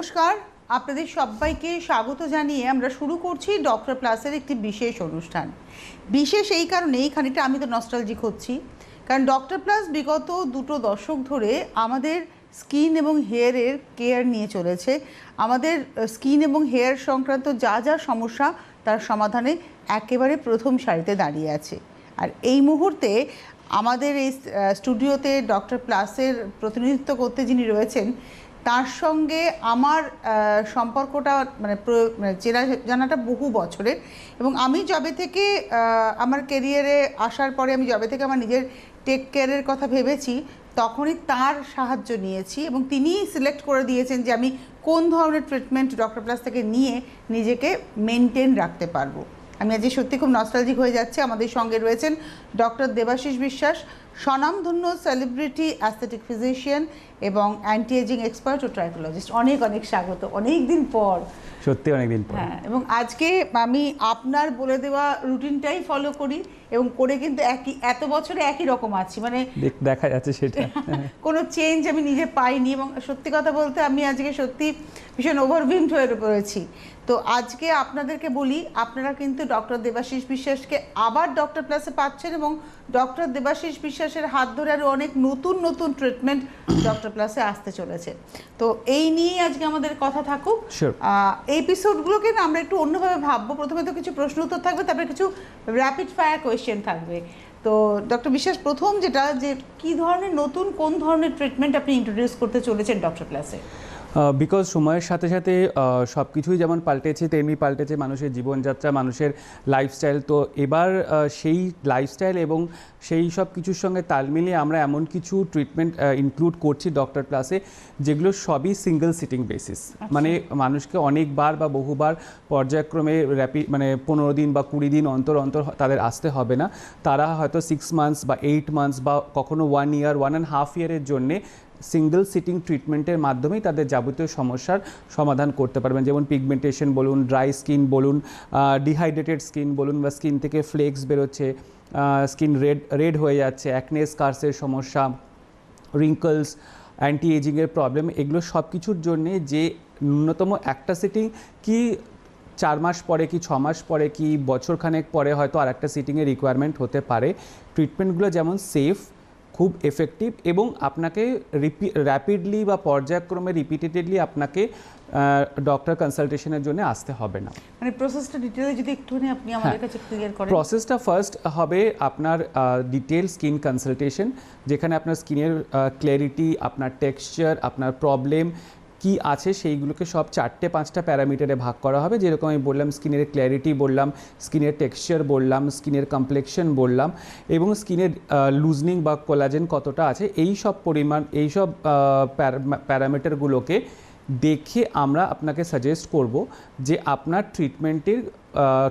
নমস্কার, আপনাদের সবাইকে স্বাগত জানিয়ে আমরা শুরু করছি ডক্টর প্লাসের একটি বিশেষ অনুষ্ঠান। বিশেষ এই কারণেই খানিকটা আমি তো নস্টালজিক হচ্ছি, কারণ ডক্টর প্লাস বিগত 2 দশক ধরে আমাদের স্কিন এবং হেয়ারের কেয়ার নিয়ে চলেছে। আমাদের স্কিন এবং হেয়ার সংক্রান্ত যা যা সমস্যা তার সমাধানে একেবারে প্রথম সারিতে দাঁড়িয়ে আছে। আর এই মুহূর্তে আমাদের এই স্টুডিওতে ডক্টর প্লাসের প্রতিনিধিত্ব করতে যিনি রয়েছেন, তার সঙ্গে আমার সম্পর্কটা মানে চেনা জানাটা বহু বছরের। এবং আমি যবে থেকে আমার ক্যারিয়ারে আসার পরে আমি যবে থেকে আমার নিজের টেক কেয়ারের কথা ভেবেছি, তখনই তার সাহায্য নিয়েছি এবং তিনিই সিলেক্ট করে দিয়েছেন যে আমি কোন ধরনের ট্রিটমেন্ট ডক্টর প্লাস থেকে নিয়ে নিজেকে মেনটেন রাখতে পারবো। আমি আজকে সত্যি খুব নস্টালজিক হয়ে যাচ্ছে। আমাদের সঙ্গে রয়েছেন ডক্টর দেবাশিস বিশ্বাস, স্বনামধন্য সেলিব্রিটি অ্যাস্থেটিক ফিজিশিয়ান এবং অ্যান্টি এজিং এক্সপার্ট ও ট্রাইকোলজিস্ট। অনেক অনেক স্বাগত, অনেক দিন পর। সত্যি অনেক দিন পর। হ্যাঁ, এবং আজকে আমি আপনার বলে দেওয়া রুটিনটাই ফলো করি এবং করে কিন্তু এত বছরে একই রকম আছি, মানে দেখা যাচ্ছে সেটা কোনো চেঞ্জ আমি নিজে পাইনি। এবং সত্যি কথা বলতে আমি আজকে সত্যি ভীষণ ওভারওয়েলমড হয়ে পড়েছি। তো আজকে আপনাদেরকে বলি, আপনারা কিন্তু ডক্টর দেবাশিস বিশ্বাসকে আবার ডক্টর প্লাসে পাচ্ছেন এবং ডক্টর দেবাশিস বিশ্বাসের হাত ধরে আরও অনেক নতুন নতুন ট্রিটমেন্ট ডক্টর প্লাসে আসতে চলেছে। তো এই নিয়েই আজকে আমাদের কথা থাকুক। এই এপিসোডগুলোকে না আমরা একটু অন্যভাবে ভাববো। প্রথমে তো কিছু প্রশ্ন উত্তর থাকবে, তারপরে কিছু র্যাপিড ফায়ার কোয়েশ্চেন থাকবে। তো ডক্টর বিশ্বাস, প্রথম যেটা, যে কী ধরনের নতুন কোন ধরনের ট্রিটমেন্ট আপনি ইন্ট্রোডিউস করতে চলেছেন ডক্টর প্লাসে? বিকজ সময়ের সাথে সাথে সব কিছুই যেমন পাল্টেছে, তেমনি পাল্টেছে মানুষের জীবনযাত্রা, মানুষের লাইফস্টাইল। তো এবার সেই লাইফস্টাইল এবং সেই সব কিছুর সঙ্গে তাল মিলিয়ে আমরা এমন কিছু ট্রিটমেন্ট ইনক্লুড করছি ডক্টর প্লাসে, যেগুলো সবই সিঙ্গেল সিটিং বেসিস। মানে মানুষকে অনেকবার বা বহুবার পর্যায়ক্রমে মানে 15 দিন বা 20 দিন অন্তর অন্তর তাদের আসতে হবে না। তারা হয়তো 6 মান্থস বা 8 মান্থস বা কখনো 1 ইয়ার, 1.5 ইয়ারের জন্যে সিঙ্গেল সিটিং ট্রিটমেন্টের মাধ্যমেই তাদের যাবতীয় সমস্যার সমাধান করতে পারবেন। যেমন পিগমেন্টেশন বলুন, ড্রাই স্কিন বলুন, ডিহাইড্রেটেড স্কিন বলুন, বা স্কিন থেকে ফ্লেক্স বেরোচ্ছে, স্কিন রেড হয়ে যাচ্ছে, অ্যাকনে স্কার্সের সমস্যা, রিঙ্কলস, অ্যান্টি এজিংয়ের প্রবলেম, এগুলো সব কিছুর জন্যে যে ন্যূনতম একটা সিটিং কি 4 মাস পরে কি 6 মাস পরে কি বছরখানেক পরে হয়তো আর একটা সিটিংয়ের রিকোয়ারমেন্ট হতে পারে। ট্রিটমেন্টগুলো যেমন সেফ, খুব এফেক্টিভ এবং আপনাকে র্যাপিডলি বা পর্যায়ক্রমে রিপিটেডলি আপনাকে ডক্টর কনসালটেশনের জন্য আসতে হবে না। মানে প্রসেসটা ডিটেইলে যদি একটুখানি আপনি আমাদের কাছে ক্লিয়ার করেন। প্রসেসটা ফার্স্ট হবে আপনার ডিটেল স্কিন কনসালটেশন, যেখানে আপনার স্কিনের ক্ল্যারিটি, আপনার টেক্সচার, আপনার প্রবলেম কি আছে সেইগুলোকে সব 4-5টা প্যারামিটারে ভাগ করা হবে। যেরকম আমি বললাম, স্কিনের ক্ল্যারিটি বললাম, স্কিনের টেক্সচার বললাম, স্কিনের কমপ্লেক্সন বললাম, এবং স্কিনের লুজনিং বা কোলাজেন কতটা আছে, এই সব পরিমাণ, এই সব প্যারামিটারগুলোকে দেখে আমরা আপনাকে সাজেস্ট করব যে আপনার ট্রিটমেন্টের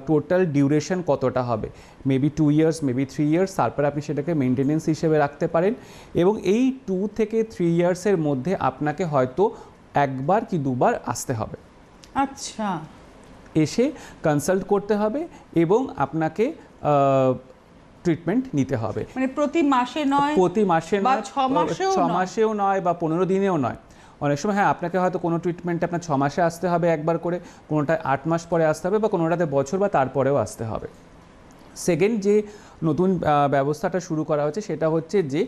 টোটাল ডিউরেশন কতটা হবে। মেবি 2 ইয়ার্স, মেবি 3 ইয়ার্স, তারপরে আপনি সেটাকে মেনটেনেন্স হিসেবে রাখতে পারেন। এবং এই 2 থেকে 3 ইয়ার্সের মধ্যে আপনাকে হয়তো 1বার কি 2বার আসতে হবে। আচ্ছা, এসে কনসাল্ট করতে হবে এবং আপনাকে ট্রিটমেন্ট নিতে হবে। মানে প্রতি মাসে নয়, প্রতি মাসে নয়, 6 মাসেও নয়, বা 15 দিনেও নয়। অনেক সময় হ্যাঁ, আপনাকে হয়তো কোনো ট্রিটমেন্টে আপনার 6 মাসে আসতে হবে একবার করে, কোনোটায় 8 মাস পরে আসতে হবে, বা কোনোটাতে বছর বা তারপরেও আসতে হবে। সেকেন্ড যে নতুন ব্যবস্থাটা শুরু করা হচ্ছে সেটা হচ্ছে যে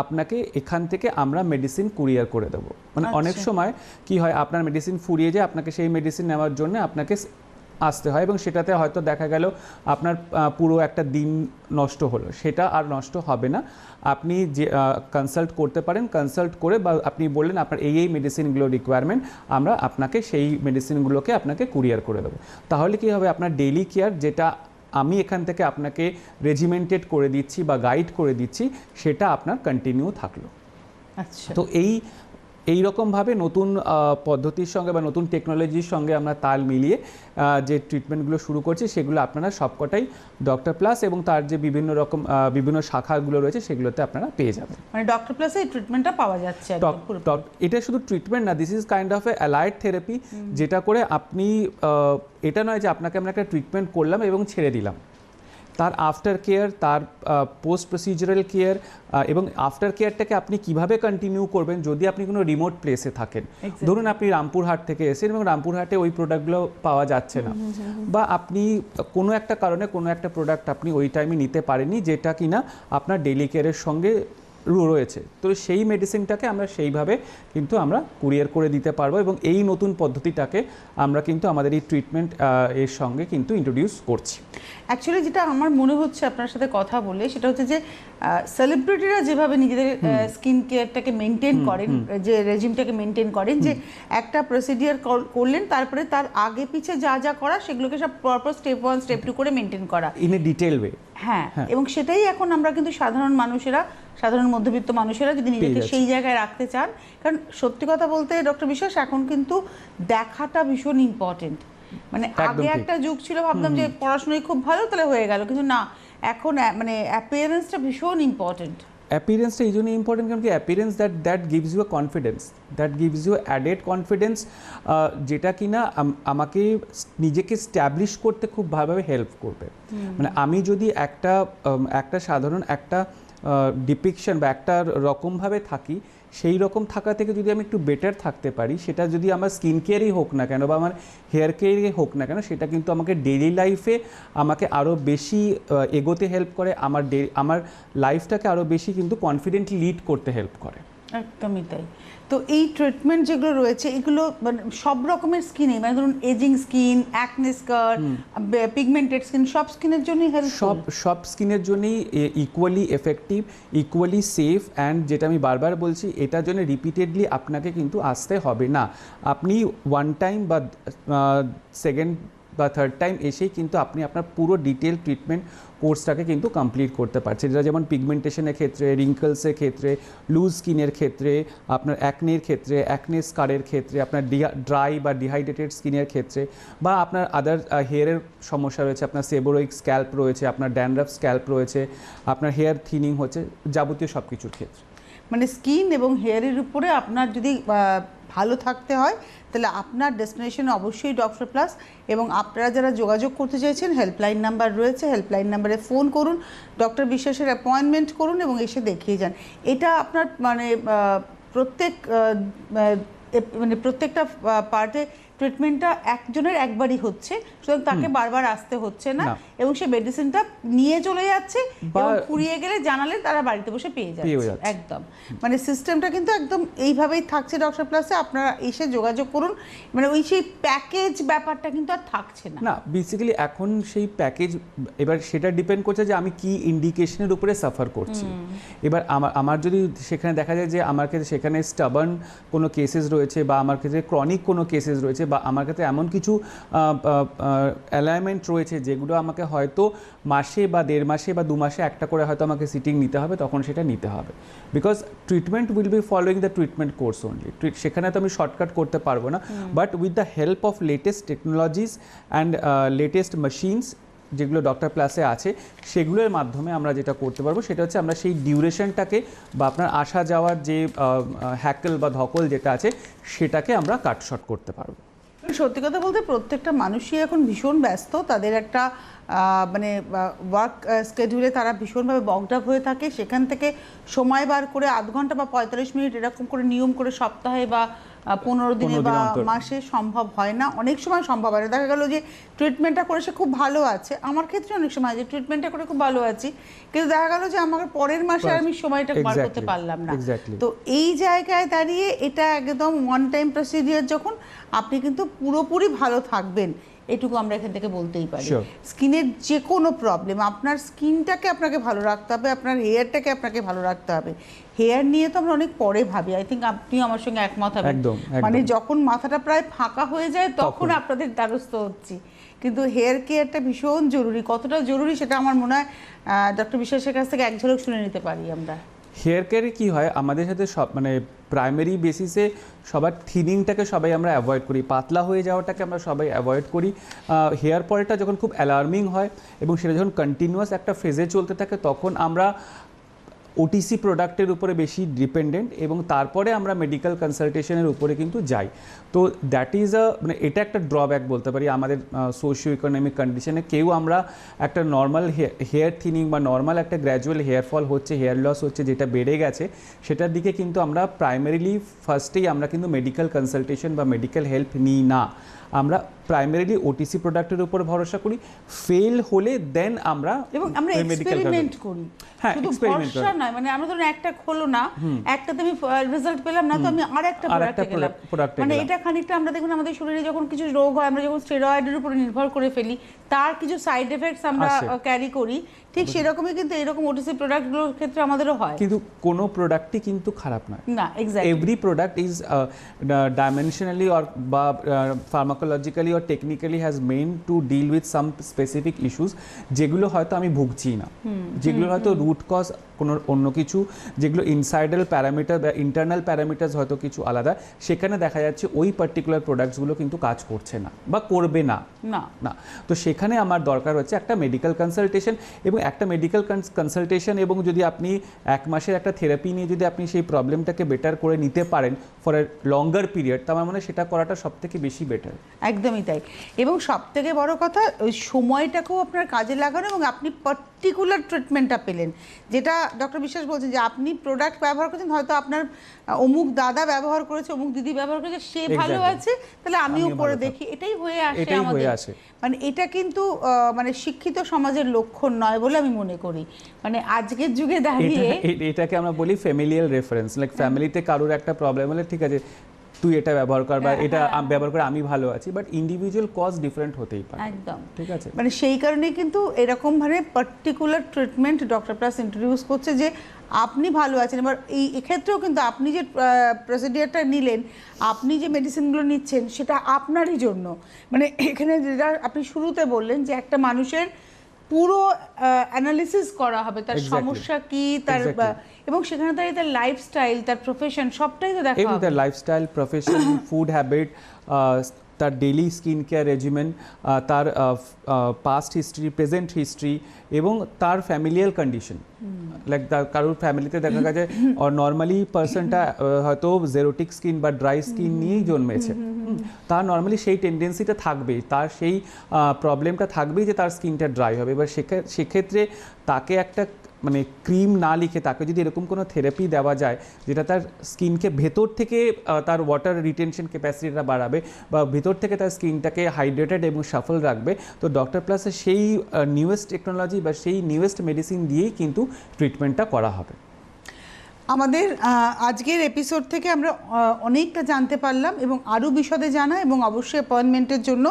আপনাকে এখান থেকে আমরা মেডিসিন কুরিয়ার করে দেবো। মানে অনেক সময় কি হয়, আপনার মেডিসিন ফুরিয়ে যায়, আপনাকে সেই মেডিসিন নেওয়ার জন্য আপনাকে আসতে হয় এবং সেটাতে হয়তো দেখা গেল আপনার পুরো একটা দিন নষ্ট হলো। সেটা আর নষ্ট হবে না। আপনি যে কনসাল্ট করতে পারেন, কনসাল্ট করে বা আপনি বললেন আপনার এই মেডিসিনগুলো রিকোয়ারমেন্ট, আমরা আপনাকে সেই মেডিসিনগুলোকে আপনাকে কুরিয়ার করে দেবো। তাহলে কি হবে, আপনার ডেইলি কেয়ার যেটা আমি এখান থেকে আপনাকে রেজিমেন্টেড করে দিচ্ছি বা গাইড করে দিচ্ছি, সেটা আপনার কন্টিনিউ থাকলো। আচ্ছা, তো এই রকমভাবে নতুন পদ্ধতির সঙ্গে বা নতুন টেকনোলজির সঙ্গে আমরা তাল মিলিয়ে যে ট্রিটমেন্টগুলো শুরু করছি, সেগুলো আপনারা সবকটাই ডক্টর প্লাস এবং তার যে বিভিন্ন শাখাগুলো রয়েছে সেগুলোতে আপনারা পেয়ে যাবেন। মানে ডক্টর প্লাসে এই ট্রিটমেন্টটা পাওয়া যাচ্ছে একদম। এটা শুধু ট্রিটমেন্ট না, this is kind of A allied therapy, যেটা করে আপনি এটা নয় যে আপনাকে আমরা একটা ট্রিটমেন্ট করলাম এবং ছেড়ে দিলাম। তার আফটার কেয়ার, তার পোস্ট প্রসিজারাল কেয়ার এবং আফটার কেয়ারটাকে আপনি কিভাবে কন্টিনিউ করবেন যদি আপনি কোনো রিমোট প্লেসে থাকেন। ধরুন আপনি রামপুরহাট থেকে এসেছেন এবং রামপুরহাটে ওই প্রোডাক্টগুলো পাওয়া যাচ্ছে না, বা আপনি কোনো একটা কারণে কোনো একটা প্রোডাক্ট আপনি ওই টাইমে নিতে পারেননি যেটা কিনা আপনার ডেইলি কেয়ারের সঙ্গে রয়েছে, তো সেই মেডিসিনটাকে আমরা সেইভাবে কিন্তু আমরা কুরিয়ার করে দিতে পারবো এবং এই নতুন পদ্ধতিটাকে আমরা কিন্তু আমাদের এই ট্রিটমেন্ট এর সঙ্গে কিন্তু ইন্ট্রোডিউস করছি। অ্যাকচুয়ালি যেটা আমার মনে হচ্ছে আপনার সাথে কথা বলে সেটা হচ্ছে যে সেলিব্রিটিরা যেভাবে নিজেদের স্কিন কেয়ারটাকে মেনটেন করেন, যে রেজিমটাকে মেনটেন করেন, যে একটা প্রসিডিওর করলেন তারপরে তার আগে পিছে যা যা করা সেগুলোকে সব প্রপার স্টেপ 1 স্টেপ 2 করে মেনটেন করা ইন এ ডিটেল ওয়ে। হ্যাঁ, এবং সেটাই এখন আমরা কিন্তু সাধারণ মানুষেরা, সাধারণ মধ্যবিত্ত মানুষেরা যদি নিজেকে সেই জায়গায় রাখতে চান, কারণ সত্যি কথা বলতে ডক্টর বিশ্বাস এখন কিন্তু দেখাটা ভীষণ ইম্পর্টেন্ট। মানে আগে একটা যুগ ছিল ভাবতাম যে পড়াশোনায় খুব ভালো তাহলে হয়ে গেল, কিন্তু না, এখন মানে অ্যাপিয়ারেন্সটা ভীষণ ইম্পর্টেন্ট। অ্যাপিয়ারেন্সটা এই জন্য ইম্পর্টেন্ট কারণ কি appearance that gives you a confidence, that gives you added confidence, যেটা কিনা আমাকে নিজেকে স্ট্যাবলিশ করতে খুব ভালোভাবে হেল্প করবে। মানে আমি যদি একটা সাধারণ একটা ডিপিকশন বা একটা রকমভাবে থাকি, সেই রকম থাকা থেকে যদি আমি একটু বেটার থাকতে পারি, সেটা যদি আমার স্কিন কেয়ারই হোক না কেন বা আমার হেয়ার কেয়ারই হোক না কেন, সেটা কিন্তু আমাকে ডেইলি লাইফে আমাকে আরও বেশি এগোতে হেল্প করে, আমার লাইফটাকে আরও বেশি কিন্তু কনফিডেন্টলি লিড করতে হেল্প করে। একদমই তাই। তো এই ট্রিটমেন্ট যেগুলো রয়েছে এগুলো মানে সব রকমের স্কিনে, মানে ধরুন এজিং স্কিন, অ্যাকনে স্কার, পিগমেন্টেড স্কিন, সব স্কিনের জন্যই হেল্পফুল। সব স্কিনের জন্যই equally effective, equally safe, and যেটা আমি বারবার বলছি, এটার জন্য রিপিটেডলি আপনাকে কিন্তু আসতে হবে না। আপনি ওয়ান টাইম বা সেকেন্ড বা থার্ড টাইম এসেই কিন্তু আপনি আপনার পুরো ডিটেল ট্রিটমেন্ট কোর্সটাকে কিন্তু কমপ্লিট করতে পারছেন, যেটা যেমন পিগমেন্টেশনের ক্ষেত্রে, রিঙ্কলসের ক্ষেত্রে, লুজ স্কিনের ক্ষেত্রে, আপনার অ্যাকনের ক্ষেত্রে, অ্যাকনে স্কারের ক্ষেত্রে, আপনার ড্রাই বা ডিহাইড্রেটেড স্কিনের ক্ষেত্রে, বা আপনার আদার হেয়ারের সমস্যা রয়েছে, আপনার সেবোরোইক স্ক্যাল্প রয়েছে, আপনার ড্যান্ড্রাফ স্ক্যাল্প রয়েছে, আপনার হেয়ার থিনিং হচ্ছে, যাবতীয় সব কিছুর ক্ষেত্রে। মানে স্কিন এবং হেয়ারের উপরে আপনার যদি ভালো থাকতে হয় তাহলে আপনার ডেস্টিনেশন অবশ্যই ডক্টর প্লাস। এবং আপনারা যারা যোগাযোগ করতে চাইছেন, হেল্পলাইন নাম্বার রয়েছে, হেল্পলাইন নাম্বারে ফোন করুন, ডক্টর বিশ্বাসের অ্যাপয়েন্টমেন্ট করুন এবং এসে দেখিয়ে যান। এটা আপনার মানে প্রত্যেকটা পার্টে ট্রিটমেন্টটা একজনের একবারই হচ্ছে, সুতরাং তাকে বারবার আসতে হচ্ছে না, এবং সে মেডিসিনটা নিয়ে চলে যাচ্ছে এবং ফুরিয়ে গেলে জানালে তারা বাড়িতে বসে পেয়ে যাচ্ছে। একদম মানে সিস্টেমটা কিন্তু একদম এইভাবেই থাকছে ডক্টর প্লাসে। আপনারা এসে যোগাযোগ করুন, মানে ওই সেই প্যাকেজ ব্যাপারটা কিন্তু আর থাকছে না। না, বেসিক্যালি এখন সেই প্যাকেজ, এবার সেটা ডিপেন্ড করছে যে আমি কি ইন্ডিকেশনের উপরে সাফার করছি। এবার আমার যদি সেখানে দেখা যায় যে আমার কাছে সেখানে স্টাবার্ন কোনো কেসেস রয়েছে, বা আমার কাছে ক্রনিক কোনো কেসেস রয়েছে, বা আমার কাছে এমন কিছু অ্যালাইনমেন্ট রয়েছে যেগুলো আমাকে হয়তো মাসে বা 1.5 মাসে বা 2 মাসে একটা করে হয়তো আমাকে সিটিং নিতে হবে, তখন সেটা নিতে হবে। Because treatment will be following the treatment course only. সেখানে তো আমি শর্টকাট করতে পারবো না, but with the help of latest technologies and latest machines যেগুলো ডক্টর প্লাসে আছে, সেগুলোর মাধ্যমে আমরা যেটা করতে পারবো সেটা হচ্ছে আমরা সেই ডিউরেশনটাকে বা আপনার আসা যাওয়ার যে হ্যাকল বা ধকল যেটা আছে সেটাকে আমরা কাট শর্ট করতে পারবো। সত্যি কথা বলতে প্রত্যেকটা মানুষই এখন ভীষণ ব্যস্ত, তাদের একটা মানে ওয়ার্ক স্কেডিউলে তারা ভীষণভাবে বকড আপ হয়ে থাকে। সেখান থেকে সময় বার করে আধ ঘন্টা বা 45 মিনিট এরকম করে নিয়ম করে সপ্তাহে বা 15 দিনে বা মাসে সম্ভব হয় না, অনেক সময় সম্ভব হয় না। দেখা গেল যে ট্রিটমেন্টটা করে সে খুব ভালো আছে, আমার ক্ষেত্রে অনেক সময় যে ট্রিটমেন্টটা করে খুব ভালো আছি, কিন্তু দেখা গেল যে আমার পরের মাসে আমি সময়টা বার করতে পারলাম না। তো এই জায়গায় দাঁড়িয়ে এটা একদম ওয়ান টাইম প্রসিডিওর, যখন আপনি কিন্তু পুরোপুরি ভালো থাকবেন এটুকু আমরা এখান থেকে বলতেই পারি। স্কিনের যে কোনো প্রবলেম, আপনার স্কিনটাকে আপনাকে ভালো রাখতে হবে, আপনার হেয়ারটাকে আপনাকে ভালো রাখতে হবে। হেয়ার নিয়ে তো আমরা অনেক পরে ভাবি, আই থিঙ্ক আপনিও আমার সঙ্গে একমত হবেন, মানে যখন মাথাটা প্রায় ফাঁকা হয়ে যায় তখন আপনাদের দ্বারস্থ হচ্ছি। কিন্তু হেয়ার কেয়ারটা ভীষণ জরুরি, কতটা জরুরি সেটা আমার মনে হয় ডক্টর বিশ্বাসের কাছ থেকে এক ঝলক শুনে নিতে পারি আমরা। হেয়ার কেয়ারে কী হয়, আমাদের সাথে সব মানে প্রাইমারি বেসিসে সবার থিনিংটাকে সবাই আমরা অ্যাভয়েড করি, পাতলা হয়ে যাওয়াটাকে আমরা সবাই অ্যাভয়েড করি। হেয়ার ফলটা যখন খুব অ্যালার্মিং হয় এবং সেটা যখন কন্টিনিউয়াস একটা ফেজে চলতে থাকে, তখন আমরা ওটিসি প্রোডাক্টের উপরে বেশি ডিপেন্ডেন্ট এবং তারপরে আমরা মেডিকেল কনসালটেশনের উপরে কিন্তু যাই। তো দ্যাট ইজ মানে এটা একটা ড্রব্যাক বলতে পারি আমাদের সোশিও ইকোনমিক কন্ডিশনে। কেউ আমরা একটা নর্মাল হেয়ার থিনিং বা নর্মাল একটা গ্র্যাজুয়াল হেয়ার ফল হচ্ছে, হেয়ার লস হচ্ছে, যেটা বেড়ে গেছে, সেটার দিকে কিন্তু আমরা প্রাইমারিলি ফার্স্টেই আমরা কিন্তু মেডিকেল কনসালটেশন বা মেডিকেল হেল্প নিই না। আমরা প্রাইমারিলি ওটিসি প্রোডাক্টের উপর ভরসা করি, ফেল হলে দেন আমরা এবং আমরা এক্সপেরিমেন্ট করি। হ্যাঁ, শুধু experiment ভরসা নয়, মানে আমরা ধরুন একটা হলো না, একটাতে আমি রেজাল্ট পেলাম না, তো আমি আরেকটা প্রোডাক্টে গেলাম। মানে এটা খানিকটা আমরা দেখুন আমাদের শরীরে যখন কিছু রোগ হয়, আমরা যখন স্টেরয়েডের উপর নির্ভর করে ফেলি, তার কিছু সাইড এফেক্টস আমরা ক্যারি করি, ঠিক সেরকমই কিন্তু এরকম ওটিসি প্রোডাক্টগুলোর ক্ষেত্রে আমাদেরও হয়। কিন্তু কোনো প্রোডাক্টই কিন্তু খারাপ নয় না, exactly. Every product is dimensionally or বা pharmacologically or technically has men to deal with some specific issues, যেগুলো হয়তো আমি ভুগছি না, যেগুলো হয়তো রুট কজ কোনো অন্য কিছু, যেগুলো ইনসাইডাল প্যারামিটার বা ইন্টারনাল প্যারামিটার্স হয়তো কিছু আলাদা, সেখানে দেখা যাচ্ছে ওই পার্টিকুলার প্রোডাক্টসগুলো কিন্তু কাজ করছে না বা করবে না না। তো সেখানে আমার দরকার হচ্ছে একটা মেডিকেল কনসালটেশন, এবং একটা মেডিকেল কনসালটেশন এবং যদি আপনি 1 মাসের একটা থেরাপি নিয়ে যদি আপনি সেই প্রবলেমটাকে বেটার করে নিতে পারেন ফর এ লঙ্গার পিরিয়ড, তো আমার মনে হয় সেটা করাটা সবথেকে বেশি বেটার। একদমই তাই। এবং সবথেকে বড় কথা, ওই সময়টাকেও আপনার কাজে লাগানো এবং আপনি পার্টিকুলার ট্রিটমেন্টটা পেলেন। যেটা ডক্টর বিশ্বাস বলছেন যে আপনি প্রোডাক্ট ব্যবহার করছেন, হয়তো আপনার অমুক দাদা ব্যবহার করেছে, অমুক দিদি ব্যবহার করেছে, সে ভালো আছে, তাহলে আমিও করে দেখি, এটাই হয়ে আসে আমাদের। মানে এটা কিন্তু মানে শিক্ষিত সমাজের লক্ষণ নয় বলে আমি মনে করি। মানে আজকের যুগে দাঁড়িয়ে এটাকে আমরা বলি ফ্যামিলিয়াল রেফারেন্স, লাইক ফ্যামিলিতে কারোর একটা প্রবলেম হলে ঠিক আছে তুই এটা ব্যবহার কর বা এটা ব্যবহার করে আমি ভালো আছি, বাট ইন্ডিভিজুয়াল কজ ডিফারেন্ট হতেই পারে। একদম ঠিক আছে, মানে সেই কারণেই কিন্তু এরকম ভাবে particular treatment doctor plus introduce করছে যে আপনি ভালো আছেন। এবার এই এক্ষেত্রেও কিন্তু আপনি যে প্রসিডিওরটা নিলেন, আপনি যে মেডিসিনগুলো নিচ্ছেন, সেটা আপনারই জন্য। মানে এখানে যেটা আপনি শুরুতে বললেন যে একটা মানুষের পুরো অ্যানালিসিস করা হবে, তার সমস্যা কি, তার এবং সেখানে তার লাইফস্টাইল, তার প্রফেশন, সবটাই তো দেখা হবে। তার লাইফস্টাইল, প্রফেশন, ফুড হ্যাবিট, তার ডেইলি স্কিন কেয়ার রেজিমেন, তার পাস্ট হিস্ট্রি, প্রেজেন্ট হিস্ট্রি এবং তার ফ্যামিলিয়াল কন্ডিশন। লাইক কারোর ফ্যামিলিতে দেখা গেছে নর্মালি পার্সনটা হয়তো জেরোটিক স্কিন বা ড্রাই স্কিন নিয়েই জন্মেছে, তার নর্মালি সেই টেন্ডেন্সিটা থাকবেই, তার সেই প্রবলেমটা থাকবেই যে তার স্কিনটা ড্রাই হবে। এবার সেক্ষেত্রে তাকে একটা মানে ক্রিম না লিখে তাকে যদি এরকম কোনো থেরাপি দেওয়া যায় যেটা তার স্কিনকে ভেতর থেকে তার ওয়াটার রিটেনশন ক্যাপাসিটিটা বাড়াবে বা ভেতর থেকে তার স্কিনটাকে হাইড্রেটেড এবং সাফল রাখবে, তো ডক্টর প্লাসের সেই নিউয়েস্ট টেকনোলজি বা সেই নিউয়েস্ট মেডিসিন দিয়েই কিন্তু ট্রিটমেন্টটা করা হবে। আমাদের আজকের এপিসোড থেকে আমরা অনেকটা জানতে পারলাম এবং আরও বিশদে জানা, এবং অবশ্যই অ্যাপয়েন্টমেন্টের জন্য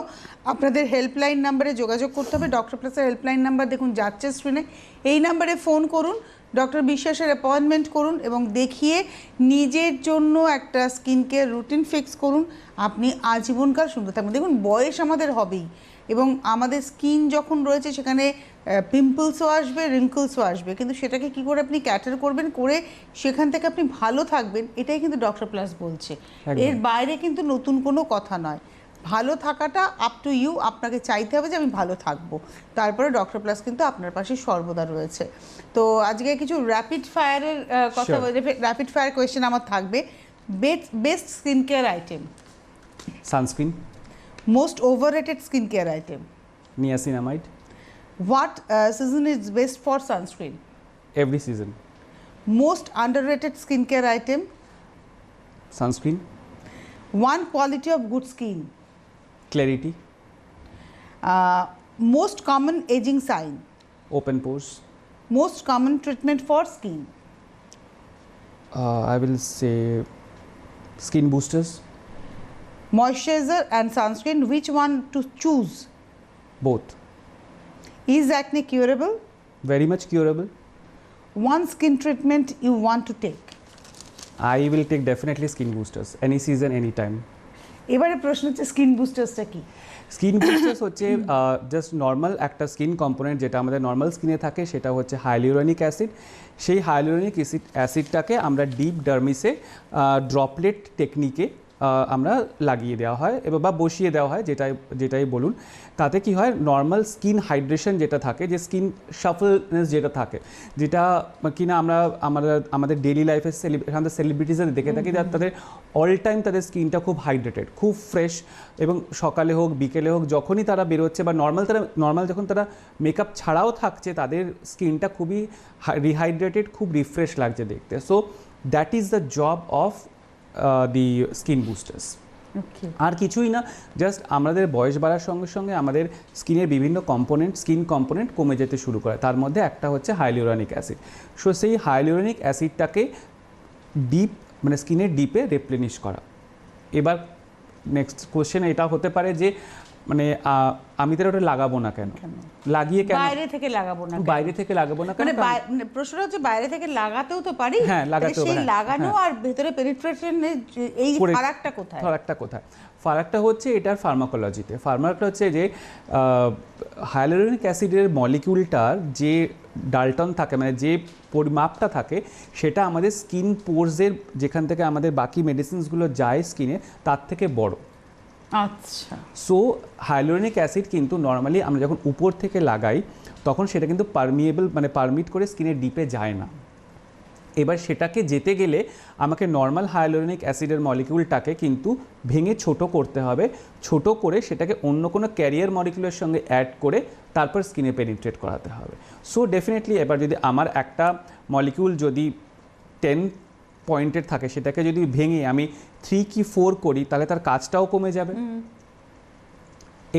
আপনাদের হেল্পলাইন নাম্বারে যোগাযোগ করতে হবে। ডক্টর প্লাসের হেল্পলাইন নাম্বার দেখুন যাচ্ছে স্ক্রিনে, এই নাম্বারে ফোন করুন, ডক্টর বিশ্বাসের অ্যাপয়েন্টমেন্ট করুন এবং দেখিয়ে নিজের জন্য একটা স্কিন কেয়ার রুটিন ফিক্স করুন। আপনি আজীবনকাল সুন্দর থাকবেন। দেখুন বয়স আমাদের হবেই, এবং আমাদের স্কিন যখন রয়েছে সেখানে পিম্পলসও আসবে, রিঙ্কলসও আসবে, কিন্তু সেটাকে কি করে আপনি ক্যাটার করবেন, করে সেখান থেকে আপনি ভালো থাকবেন, এটাই কিন্তু ডক্টর প্লাস বলছে। এর বাইরে কিন্তু নতুন কোনো কথা নয়। ভালো থাকাটা আপ টু ইউ, আপনাকে চাইতে হবে যে আমি ভালো থাকবো, তারপরে ডক্টর প্লাস কিন্তু আপনার পাশে সর্বদা রয়েছে। তো আজকে কিছু র্যাপিড ফায়ারের কথা, র্যাপিড ফায়ার কোয়েশ্চেন আমার থাকবে। Best skin care item? Sunscreen. Most overrated skincare item? Niacinamide. What season is best for sunscreen? Every season. Most underrated skincare item? Sunscreen. One quality of good skin? Clarity. Most common aging sign? Open pores. Most common treatment for skin? I will say skin boosters. Moisturizer and sunscreen, which one to choose? Both. Is acne curable? Very much curable. One skin treatment you want to take? I will take definitely skin boosters. Any season, any time. এবারে প্রশ্ন হচ্ছে skin বুস্টার্সটা কি? Skin বুস্টার্স হচ্ছে just normal একটা skin component যেটা আমাদের normal স্কিনে থাকে, সেটা হচ্ছে হাইলুরোনিক অ্যাসিড। সেই হাইলুরোনিক অ্যাসিডটাকে আমরা ডিপ ডার্মিসে ড্রপলেট টেকনিকে আমরা লাগিয়ে দেওয়া হয় এবং বা বসিয়ে দেওয়া হয়, যেটাই বলুন। তাতে কি হয়, নর্মাল স্কিন হাইড্রেশন যেটা থাকে, যে স্কিন শাফলনেস যেটা থাকে, যেটা কিনা আমরা আমাদের ডেইলি লাইফে আমাদের সেলিব্রিটিসদের দেখে থাকি, তাদের অল টাইম তাদের স্কিনটা খুব হাইড্রেটেড, খুব ফ্রেশ, এবং সকালে হোক বিকেলে হোক যখনই তারা বেরোচ্ছে বা নর্মাল যখন তারা মেকআপ ছাড়াও থাকছে, তাদের স্কিনটা খুবই রিহাইড্রেটেড, খুব রিফ্রেশ লাগছে দেখতে। So that is the job of the skin boosters. আর কিছুই না, জাস্ট আমাদের বয়স বাড়ার সঙ্গে সঙ্গে আমাদের স্কিনের বিভিন্ন স্কিন কম্পোনেন্ট কমে যেতে শুরু করে। তার মধ্যে একটা হচ্ছে হাইলুরনিক অ্যাসিড। সো সেই হাইলুরনিক অ্যাসিডটাকে স্কিনের ডিপে রিপ্লেনিশ করা। এবার নেক্সট কোশ্চেন এটা হতে পারে যে আমি তাহলে ওটা লাগাবো না কেন, লাগিয়ে কেন বাইরে থেকে লাগাবো না কেন, প্রশ্নটা হচ্ছে বাইরে থেকে লাগাতেও তো পারি, হ্যাঁ লাগাতেও পারি, সেই লাগানো আর ভেতরে পেনিট্রেশনের এই ফারাকটা কোথায়? ফারাকটা হচ্ছে এটার ফার্মাকোলজিতে। ফার্মাকটা হচ্ছে যে হাইলুরনিক অ্যাসিডের মলিকিউলটার যে ডালটন থাকে, যে পরিমাপটা থাকে, সেটা আমাদের স্কিন পোরসের, যেখান থেকে আমাদের বাকি মেডিসিনসগুলো যায় স্কিনে, তার থেকে বড়। আচ্ছা। সো হাইলুরনিক অ্যাসিড কিন্তু নর্মালি আমরা যখন উপর থেকে লাগাই তখন সেটা কিন্তু পারমিট করে স্কিনের ডিপে যায় না। এবার সেটাকে যেতে গেলে আমাকে নর্মাল হাইলুরনিক অ্যাসিডের মলিকিউলটাকে কিন্তু ভেঙে ছোট করতে হবে, ছোট করে সেটাকে অন্য কোনো ক্যারিয়ার মলিকিউলের সঙ্গে অ্যাড করে তারপর স্কিনে পেনিট্রেট করাতে হবে। সো ডেফিনেটলি এবার যদি আমার একটা মলিকিউল যদি 10 পয়েন্টের থাকে, সেটাকে যদি ভেঙে আমি 3 কি 4 করি, তাহলে তার কাজটাও কমে যাবে।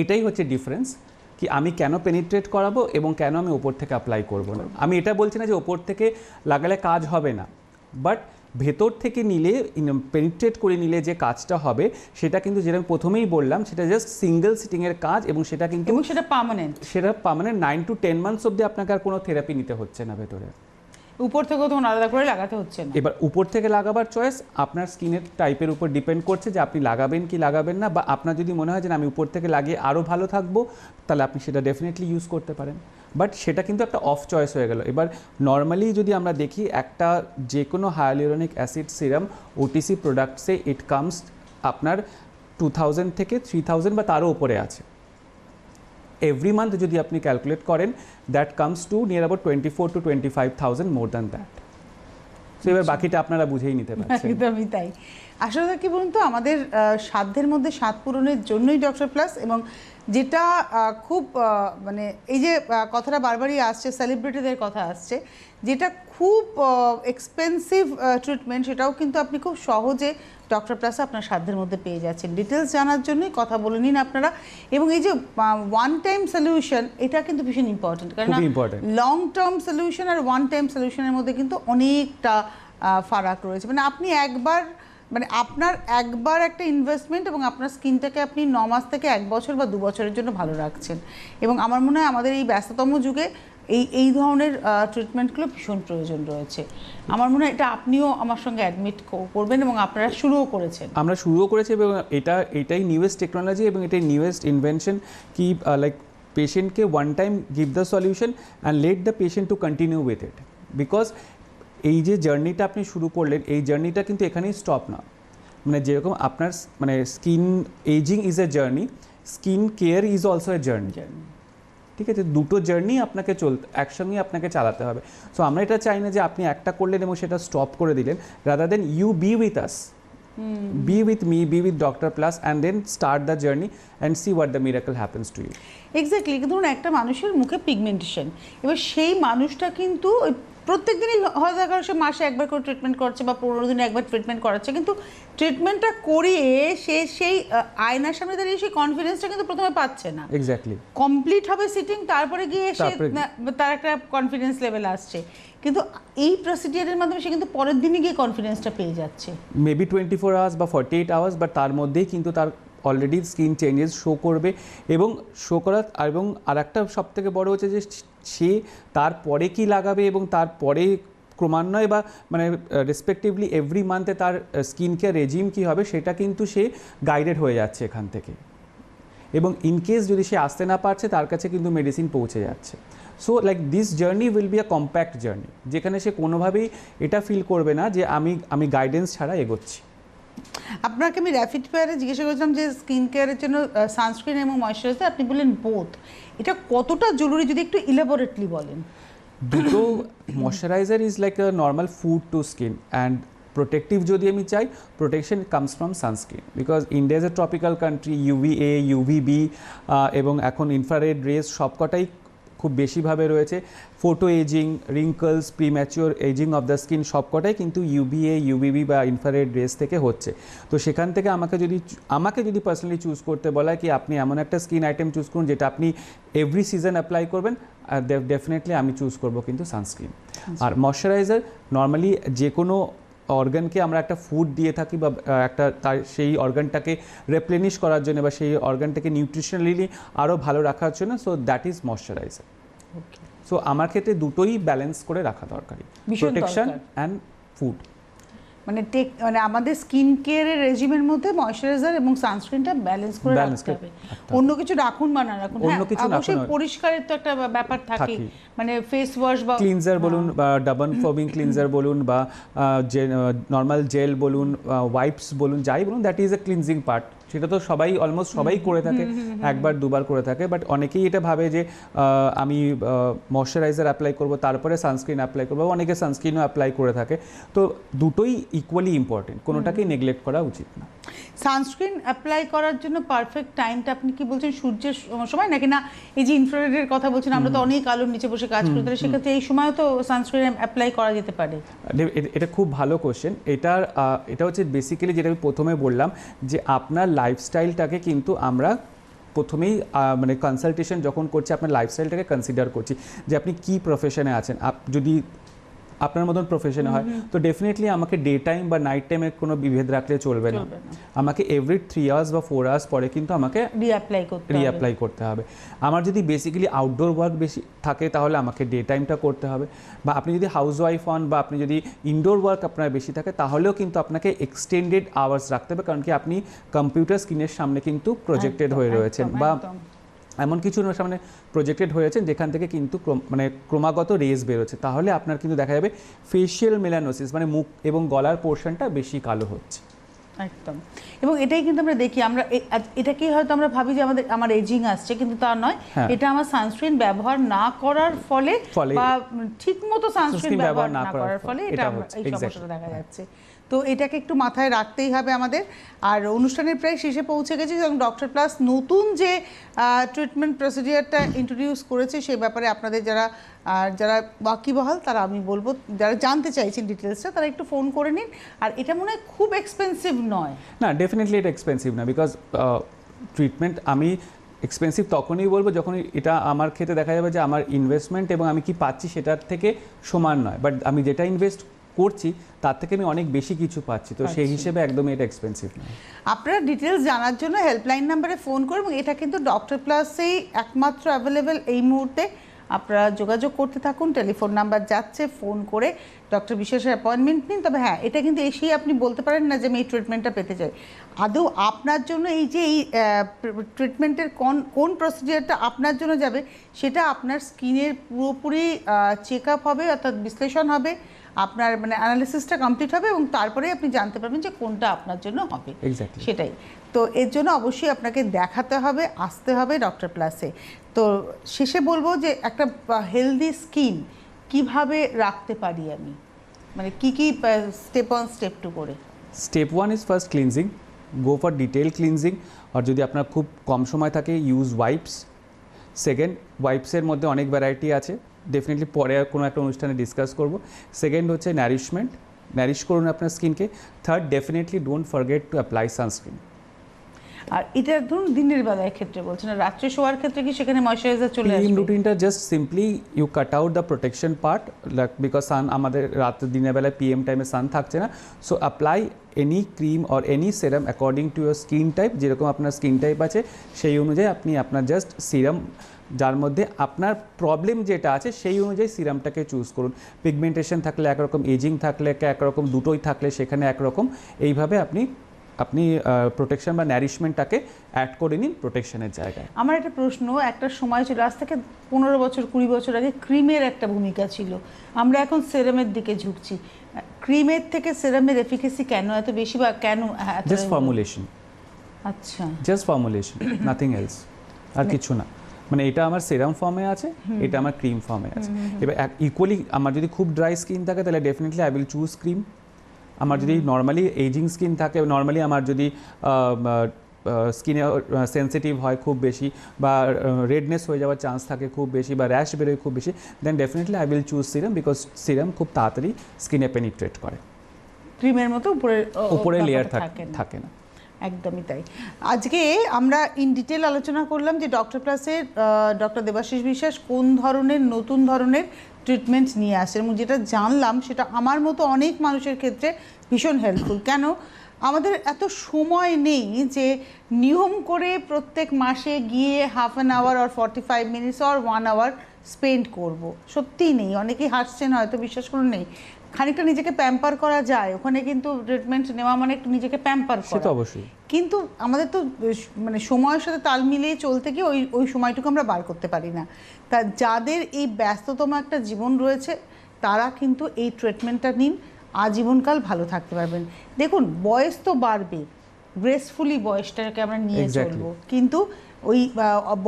এটাই হচ্ছে ডিফারেন্স, কি আমি কেন পেনিট্রেট করাবো এবং কেন আমি ওপর থেকে অ্যাপ্লাই করবো না। আমি এটা বলছি না যে ওপর থেকে লাগালে কাজ হবে না, বাট ভেতর থেকে নিলে, পেনিট্রেট করে নিলে যে কাজটা হবে, সেটা কিন্তু যেরকম প্রথমেই বললাম, সেটা জাস্ট সিঙ্গেল সিটিংয়ের কাজ, এবং সেটা কিন্তু সেটা পার্মানেন্ট 9 to 10 মান্থস অবধি আপনাকে আর কোনো থেরাপি নিতে হচ্ছে না ভেতরে। উপর থেকেও তখন আলাদা করে লাগাতে হচ্ছে না। এবার উপর থেকে লাগাবার চয়েস আপনার স্কিনের টাইপের উপর ডিপেন্ড করছে, যে আপনি লাগাবেন কি লাগাবেন না, বা আপনার যদি মনে হয় যে আমি উপর থেকে লাগিয়ে আরও ভালো থাকবো, তাহলে আপনি সেটা ডেফিনেটলি ইউজ করতে পারেন। বাট সেটা কিন্তু একটা অফ চয়েস হয়ে গেল। এবার নর্মালি যদি আমরা দেখি, একটা যে কোনো হাইলুরনিক অ্যাসিড সিরাম ওটিসি প্রোডাক্টসে ইট কামস আপনার 2000 থেকে 3000 বা তারও উপরে আছে। এভরি মান্থ যদি আপনি ক্যালকুলেট করেন, that comes to near about 24 to 25,000 more than that. So এবার বাকিটা আপনারা বুঝেই নিতে পারছেন। একদমই তাই। আসলে কি বলুন তো, আমাদের সাধ্যের মধ্যে স্বাদ পূরণের জন্যই ডক্টর প্লাস, এবং যেটা খুব এই যে কথাটা বারবারই আসছে, সেলিব্রিটিদের কথা আসছে, যেটা খুব এক্সপেন্সিভ ট্রিটমেন্ট, সেটাও কিন্তু আপনি খুব সহজে ডক্টর প্লাসে আপনার সাধ্যের মধ্যে পেয়ে যাচ্ছেন। ডিটেলস জানার জন্যই কথা বলে নিন আপনারা। এবং এই যে ওয়ান টাইম সলিউশন, এটা কিন্তু ভীষণ ইম্পর্টেন্ট, কারণ লং টার্ম সলিউশন আর ওয়ান টাইম সলিউশনের মধ্যে কিন্তু অনেকটা ফারাক রয়েছে। আপনি আপনার একবার একটা ইনভেস্টমেন্ট, এবং আপনার স্কিনটাকে আপনি 9 মাস থেকে 1 বছর বা 2 বছরের জন্য ভালো রাখছেন। এবং আমার মনে হয় আমাদের এই ব্যস্ততম যুগে এই ধরনের ট্রিটমেন্টগুলো ভীষণ প্রয়োজন রয়েছে। আমার মনে হয় এটা আপনিও আমার সঙ্গে অ্যাডমিট করবেন, এবং আপনারা শুরুও করেছেন। আমরা শুরুও করেছি, এবং এটাই নিউয়েস্ট টেকনোলজি এবং এটাই নিউয়েস্ট ইনভেনশন, কি লাইক পেশেন্টকে one time give the solution and let the patient to continue with it. Because এই যে জার্নিটা আপনি শুরু করলেন, এই জার্নিটা কিন্তু এখানেই স্টপ না। যেরকম আপনার skin ageing is a journey, skin care is also a journey. ঠিক আছে, দুটো জার্নি আপনাকে একসঙ্গে আপনাকে চালাতে হবে। সো আমরা এটা চাই না যে আপনি একটা করলেন এবং সেটা স্টপ করে দিলেন, rather then you be with us, be with me, be with Dr. Plus, and then start the journey and see what the miracle happens to you. Exactly. ধরুন একটা মানুষের মুখে পিগমেন্টেশন, এবার সেই মানুষটা কিন্তু প্রত্যেক দিনই হয়তো সে মাসে একবার করে ট্রিটমেন্ট করছে বা 15 দিনে একবার ট্রিটমেন্ট করাচ্ছে, কিন্তু ট্রিটমেন্টটা করিয়ে সে সেই আয়নার সামনে দাঁড়িয়ে সেই কনফিডেন্সটা কিন্তু প্রথমে পাচ্ছে না। এক্স্যাক্টলি। কমপ্লিট হবে সিটিং, তারপরে গিয়ে সে তার একটা কনফিডেন্স লেভেল আসছে, কিন্তু এই প্রসিডিয়ারের মাধ্যমে সে কিন্তু পরের দিনই গিয়ে কনফিডেন্সটা পেয়ে যাচ্ছে। মেবি 24 আওয়ার্স বা 48 আওয়ার্স, বাট তার মধ্যেই কিন্তু তার অলরেডি স্কিন চেঞ্জেস শো করবে। এবং শো করা, এবং আরেকটা সবথেকে বড় হচ্ছে যে সে তারপরে কি লাগাবে, এবং তারপরে ক্রমান্বয়ে বা রেসপেক্টিভলি এভরি মান্থে তার স্কিন কেয়ার রেজিম কী হবে, সেটা কিন্তু সে গাইডেড হয়ে যাচ্ছে এখান থেকে। এবং ইনকেস যদি সে আসতে না পারছে, তার কাছে কিন্তু মেডিসিন পৌঁছে যাচ্ছে। So like this journey will be a compact journey, যেখানে সে কোনোভাবেই এটা ফিল করবে না যে আমি গাইডেন্স ছাড়া এগোচ্ছি। আপনাকে আমি র্যাপিড ফায়ারে জিজ্ঞাসা করেছিলাম যে স্কিন কেয়ারের জন্য সানস্ক্রিন এবং ময়শ্চারাইজার, আপনি বললেন বোথ। এটা কতটা জরুরি যদি একটু ইলাবোরেটলি বলেন। দুটো moisturiser is like a normal food to skin, and protective যদি আমি চাই, protection comes from sunscreen, because India is a tropical country, UVA, UVB এবং এখন ইনফ্রারেড রেস সবকটাই খুব বেশিভাবে রয়েছে। Photo ageing, wrinkles, premature ageing of the skin সবকটাই কিন্তু UVA, UVB বা ইনফ্রারেড রেস থেকে হচ্ছে। তো সেখান থেকে আমাকে যদি পার্সোনালি চুজ করতে বলা হয় কি আপনি এমন একটা স্কিন আইটেম চুজ করুন যেটা আপনি এভরি সিজন অ্যাপ্লাই করবেন, ডেফিনেটলি আমি চুজ করবো কিন্তু সানস্ক্রিন। আর ময়শ্চারাইজার নর্মালি যে কোনো অর্গানকে আমরা একটা ফুড দিয়ে থাকি বা একটা তার সেই অর্গানটাকে রেপ্লেনিশ করার জন্য বা সেই অর্গানটাকে নিউট্রিশনালি আরও ভালো রাখার জন্য, so that is moisturiser. So আমার ক্ষেত্রে দুটোই ব্যালেন্স করে রাখা দরকারি, প্রোটেকশন অ্যান্ড ফুড। মানে আমাদের স্কিন কেয়ারের রেজিমের মধ্যে ময়শ্চারাইজার এবং সানস্ক্রিনটা ব্যালেন্স করে রাখতে হবে। অন্য কিছু রাখুন বা না রাখুন, অবশ্যই পরিষ্কারের তো একটা ব্যাপার থাকে, মানে ফেস ওয়াশ বা ক্লিনজার বলুন বা ডাবল ফোমিং ক্লিনজার বলুন বা নর্মাল জেল বলুন, ওয়াইপস বলুন, যাই বলুন, that is a cleansing part. সেটা তো অলমোস্ট সবাই করে থাকে, একবার দুবার করে থাকে, বাট অনেকেই এটা ভাবে যে আমি ময়শ্চারাইজার অ্যাপ্লাই করব তারপরে সানস্ক্রিন অ্যাপ্লাই করবো, অনেকে সানস্ক্রিনও অ্যাপ্লাই করে থাকে। তো দুটোই ইকুয়ালি ইম্পর্টেন্ট, কোনোটাকেই নেগলেক্ট করা উচিত না। সানস্ক্রিন অ্যাপ্লাই করার জন্য পারফেক্ট টাইমটা আপনি কি বলছেন সূর্যের সময় নাকি না এই যে ইনফ্রারেডের কথা বলছেন, আমরা তো অনেক আলোর নিচে বসে কাজ করি, তাহলে সেক্ষেত্রে এই সময় তো সানস্ক্রিন অ্যাপ্লাই করা যেতে পারে? এটা খুব ভালো কোশ্চেন। এটা হচ্ছে বেসিক্যালি যেটা আমি প্রথমে বললাম যে আপনার লাইফস্টাইলটাকে কিন্তু আমরা প্রথমেই মানে কনসালটেশন যখন করছি আপনার লাইফস্টাইলটাকে কনসিডার করছি যে আপনি কি প্রফেশনে আছেন। যদি আপনার মতন প্রফেশনে হয় তো ডেফিনেটলি আমাকে ডে টাইম বা নাইট টাইমের কোনো বিভেদ রাখলে চলবে না, আমাকে এভরি 3 আওয়ার্স বা 4 আওয়ার্স পরে কিন্তু আমাকে রিঅ্যাপ্লাই করতে হবে। আমার যদি বেসিক্যালি আউটডোর ওয়ার্ক বেশি থাকে তাহলে আমাকে ডে টাইমটা করতে হবে, বা আপনি যদি হাউস ওয়াইফ হন বা আপনি যদি ইনডোর ওয়ার্ক আপনার বেশি থাকে তাহলেও কিন্তু আপনাকে এক্সটেন্ডেড আওয়ার্স রাখতে হবে, কারণ কি আপনি কম্পিউটার স্ক্রিনের সামনে কিন্তু প্রজেক্টেড হয়ে রয়েছেন বা এমন কিছু সামনে প্রজেক্টেড হয়েছেন যেখান থেকে কিন্তু মানে ক্রমাগত রেজ বেরোচ্ছে, তাহলে আপনার কিন্তু দেখা যাবে ফেশিয়াল মেলানোসিস মানে মুখ এবং গলার পোর্শনটা বেশি কালো হচ্ছে। একদম। এবং এটাই কিন্তু আমরা দেখি, আমরা এটাকেই হয়তো আমরা ভাবি যে আমার এজিং আসছে, কিন্তু তা নয়, এটা আমার সানস্ক্রিন ব্যবহার না করার ফলে বা ঠিকমতো সানস্ক্রিন ব্যবহার না করার ফলে এটা এই সমস্যাটা দেখা যাচ্ছে। তো এটাকে একটু মাথায় রাখতেই হবে আমাদের। আর অনুষ্ঠানের প্রায় শেষে পৌঁছে গেছি, এবং ডক্টর প্লাস নতুন যে ট্রিটমেন্ট প্রসিডিওরটা ইন্ট্রোডিউস করেছে সেই ব্যাপারে আপনাদের যারা ওয়াকিবহাল তারা, আমি বলবো যারা জানতে চাইছেন ডিটেলসটা, তারা একটু ফোন করে নিন। আর এটা মনে হয় খুব এক্সপেন্সিভ নয়। না, ডেফিনেটলি এটা এক্সপেন্সিভ না, বিকজ ট্রিটমেন্ট আমি এক্সপেন্সিভ তখনই বলবো যখন এটা আমার ক্ষেত্রে দেখা যাবে যে আমার ইনভেস্টমেন্ট এবং আমি কি পাচ্ছি সেটার থেকে সমান নয়, বাট আমি যেটা ইনভেস্ট করছি তার থেকে আমি অনেক বেশি কিছু পাচ্ছি, তো সেই হিসেবে একদমই এটা এক্সপেন্সিভ নয়। আপনারা ডিটেলস জানার জন্য হেল্পলাইন নাম্বারে ফোন করুন, এবং এটা কিন্তু ডক্টর প্লাসেই একমাত্র অ্যাভেলেবেল এই মুহূর্তে। আপনারা যোগাযোগ করতে থাকুন, টেলিফোন নাম্বার যাচ্ছে, ফোন করে ডক্টর বিশেষের অ্যাপয়েন্টমেন্ট নিন। তবে হ্যাঁ, এটা কিন্তু এসেই আপনি বলতে পারেন না যে আমি এই ট্রিটমেন্টটা পেতে চাই। আদৌ আপনার জন্য এই যে এই ট্রিটমেন্টের কোন প্রসিডিওরটা আপনার জন্য যাবে সেটা আপনার স্কিনের পুরোপুরি চেক আপ হবে, অর্থাৎ বিশ্লেষণ হবে, আপনার মানে অ্যানালিসিসটা কমপ্লিট হবে, এবং তারপরে আপনি জানতে পারবেন যে কোনটা আপনার জন্য হবে। সেটাই তো, এর জন্য অবশ্যই আপনাকে দেখাতে হবে, আসতে হবে ডক্টর প্লাসে। তো শেষে বলবো যে একটা হেলদি স্কিন কিভাবে রাখতে পারি আমি, মানে কি স্টেপ 1 স্টেপ 2 করে? Step 1 is first cleansing, go for detail cleansing, আর যদি আপনার খুব কম সময় থাকে ইউজ ওয়াইপস। সেকেন্ড, ওয়াইপসের মধ্যে অনেক ভ্যারাইটি আছে, ডেফিনেটলি পরে কোনো একটা অনুষ্ঠানে ডিসকাস করব। সেকেন্ড হচ্ছে ন্যারিশ করুন আপনার স্কিনকে। Third, definitely don't forget to apply sunscreen. আর এটা ধরুন দিনের বেলার ক্ষেত্রে বলছেন, রাত্রে শোয়ার ক্ষেত্রে কি সেখানে ময়শ্চারাইজার চলে আসবে? রুটিনটা just simply you cut out the protection part, because sun আমাদের দিনের বেলায় PM টাইমে সান থাকছে না, so apply any cream or any serum according to your skin type. যেরকম আপনার স্কিন টাইপ আছে সেই অনুযায়ী আপনি আপনার জাস্ট সিরাম, যার মধ্যে আপনার প্রবলেম যেটা আছে সেই অনুযায়ী সিরামটাকে চুজ করুন। পিগমেন্টেশন থাকলে একরকম, এজিং থাকলে একরকম, দুটোই থাকলে সেখানে একরকম, এইভাবে আপনি আপনি প্রোটেকশন বা ন্যারিশমেন্টটাকে অ্যাড করে নিন প্রোটেকশনের জায়গায়। আমার একটা প্রশ্ন, একটা সময় ছিল আজ থেকে 15 বছর 20 বছর আগে ক্রিমের একটা ভূমিকা ছিল, আমরা এখন সেরামের দিকে ঝুঁকছি। ক্রিমের থেকে সেরামের এফিকেসি কেন এত বেশি বা কেন? জাস্ট ফর্মুলেশন, আচ্ছা, জাস্ট ফর্মুলেশন, নাথিং এলস, আর কিছু না। মানে এটা আমার সেরাম ফর্মে আছে, এটা আমার ক্রিম ফর্মে আছে। এবার ইকুয়ালি আমার যদি খুব ড্রাই স্কিন থাকে তাহলে definitely I will choose cream. আমার যদি নর্মালি এজিং স্কিন থাকে, নর্মালি আমার যদি স্কিনে সেন্সিটিভ হয় খুব বেশি, বা রেডনেস হয়ে যাওয়ার চান্স থাকে খুব বেশি, বা র্যাশ বেরোয় খুব বেশি, then definitely I will choose serum, because serum খুব তাড়াতাড়ি স্কিনে পেনিট্রেট করে। ক্রিমের মতো উপরে লেয়ার থাকে না। একদমই তাই। আজকে আমরা ইন ডিটেল আলোচনা করলাম যে ডক্টর প্লাসের ডক্টর দেবাশিস বিশ্বাস কোন ধরনের নতুন ধরনের ট্রিটমেন্ট নিয়ে আসেন, এবং যেটা জানলাম সেটা আমার মতো অনেক মানুষের ক্ষেত্রে ভীষণ হেল্পফুল। কেন আমাদের এত সময় নেই যে নিয়ম করে প্রত্যেক মাসে গিয়ে half an hour or 45 minutes or 1 hour spend করব, সত্যিই নেই। অনেকেই হাসছেন হয়তো, বিশ্বাস করুন নেই। খানিকটা নিজেকে প্যাম্পার করা যায় ওখানে, কিন্তু ট্রিটমেন্ট নেওয়া মানে একটু নিজেকে প্যাম্পার করা, সেটা অবশ্যই। কিন্তু আমাদের তো মানে সময়ের সাথে তাল মিলিয়ে চলতে গিয়ে ওই সময়টুকু আমরা বার করতে পারি না। তা যাদের এই ব্যস্ততম একটা জীবন রয়েছে তারা কিন্তু এই ট্রিটমেন্টটা নিন, আজীবনকাল ভালো থাকতে পারবেন। দেখুন বয়স তো বাড়বে, গ্রেসফুলি বয়সটাকে আমরা নিয়ে চলবো, কিন্তু ওই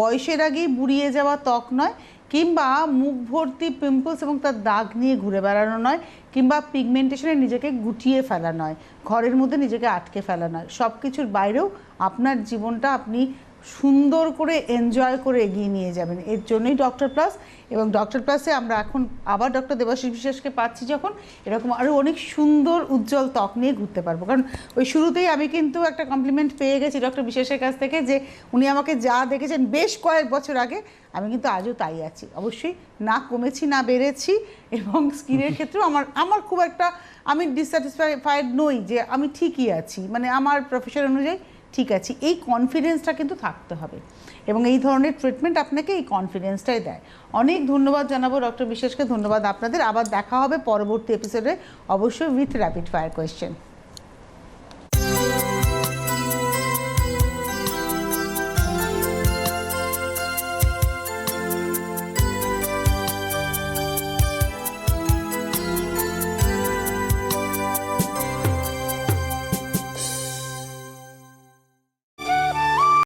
বয়সের আগেই বুড়িয়ে যাওয়া ত্বক নয়, কিংবা মুখ ভর্তি পিম্পলস এবং তার দাগ নিয়ে ঘুরে বেড়ানো নয়, কিংবা পিগমেন্টেশনে নিজেকে গুটিয়ে ফেলা নয়, ঘরের মধ্যে নিজেকে আটকে ফেলা নয়। সব কিছুর বাইরেও আপনার জীবনটা আপনি সুন্দর করে এনজয় করে এগিয়ে নিয়ে যাবেন। এর জন্যই ডক্টর প্লাস, এবং ডক্টর প্লাসে আমরা এখন আবার ডক্টর দেবাশিস বিশ্বাসকে পাচ্ছি যখন, এরকম আরও অনেক সুন্দর উজ্জ্বল ত্বক নিয়ে ঘুরতে পারবো। কারণ ওই শুরুতেই আমি কিন্তু একটা কমপ্লিমেন্ট পেয়ে গেছি ডক্টর বিশ্বাসের কাছ থেকে, যে উনি আমাকে যা দেখেছেন বেশ কয়েক বছর আগে, আমি কিন্তু আজও তাই আছি। অবশ্যই না কমেছি না বেড়েছি, এবং স্কিনের ক্ষেত্রেও আমার খুব একটা আমি ডিসস্যাটিসফাইড নই, যে আমি ঠিকই আছি, মানে আমার প্রফেশন অনুযায়ী ঠিক আছে। এই কনফিডেন্সটা কিন্তু থাকতে হবে, এবং এই ধরনের ট্রিটমেন্ট আপনাকে এই কনফিডেন্সটাই দেয়। অনেক ধন্যবাদ জানাবো ডক্টর বিশ্বাসকে, ধন্যবাদ আপনাদের। আবার দেখা হবে পরবর্তী এপিসোডে, অবশ্যই উইথ র্যাপিড ফায়ার কোয়েশ্চেন।